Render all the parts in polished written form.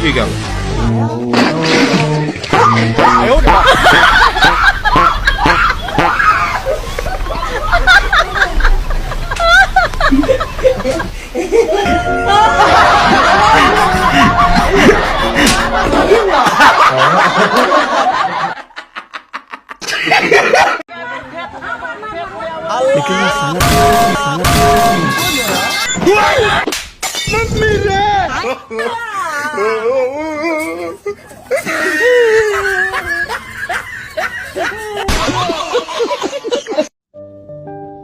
ये क्या हुआ? लेकिन ये साला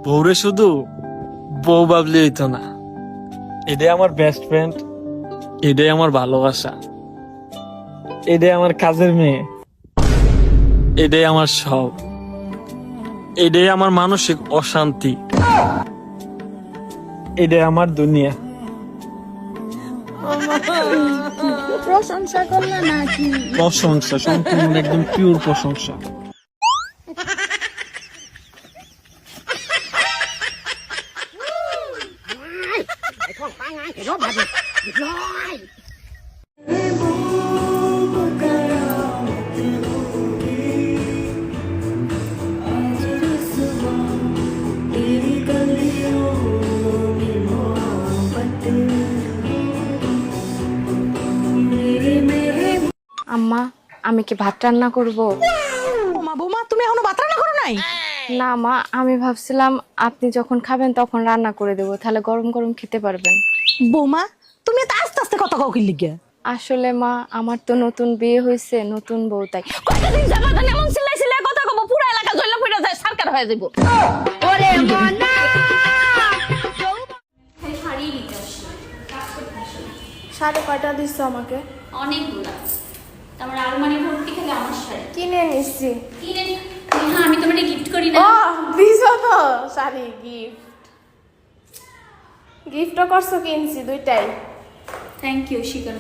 বউরে শুধু বউ ভাবলে হইতো না, এটাই আমার বেস্ট ফ্রেন্ড, এটাই আমার ভালোবাসা, এটাই আমার কাজের মেয়ে, এটাই আমার সব, এটাই আমার মানসিক অশান্তি, এটাই আমার দুনিয়া। প্রশংসা করলে নাকি? প্রশংসা, সম্পূর্ণ একদম পিওর প্রশংসা। আম্মা, আমি কি ভাত রান্না করব? মা বৌমা, তুমি এখনো ভাত রান্না করো নাই? না মা, আমি ভাবছিলাম আপনি যখন খাবেন তখন রান্না করে দেবো, তাহলে গরম গরম খেতে পারবেন। বৌমা, তুমি এত আস্তে আস্তে কথা কাউকে লিখে? আসলে মা, আমার তো নতুন বিয়ে হয়েছে, নতুন বউ, তাই কতদিন যাবা জানি এমন চিল্লাই চিল্লাই কথা কব, পুরো এলাকা জ্বলা পড়ে যায়, সরকার হয়ে যাবো। ওরে মনা, শাড়ি কয়টা দিচ্ছ আমাকে? অনেকগুলো। তারপরে আলমারি ভর্তি খেলে আমার শাড়ি কিনে নিচ্ছি। কিনে হ্যাঁ, আমি তোমাকে গিফট করি না? ও দিছো তো শাড়ি, গিফটও করছো, কিনছি দুইটাই। থ্যাংক ইউ, স্বীকার।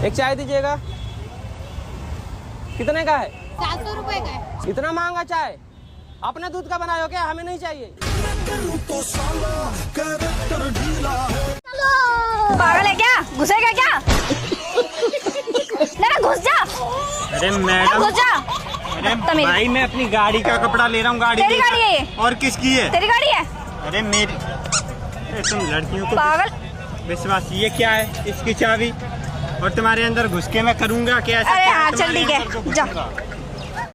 एक चाय दीजिएगा। कितने का है? 700 रुपए का है। इतना महंगा चाय? अपने दूध का बनाए हो क्या? हमें नहीं चाहिए। पागल है क्या? घुसेगा क्या? ना घुस जा। अरे मैडम, घुस जा। अरे भाई, मैं अपनी गाड़ी का कपड़ा ले रहा हूँ। गाड़ी तेरी गाड़ी है ये? और किसकी है? तेरी गाड़ी है? अरे मेरी। तुम लड़कियों को पागल। विश्वास, ये क्या है? इसकी चाबी और तुम्हारे अंदर घुस के मैं करूँगा क्या? अरे हाँ, चल ठीक है, जा।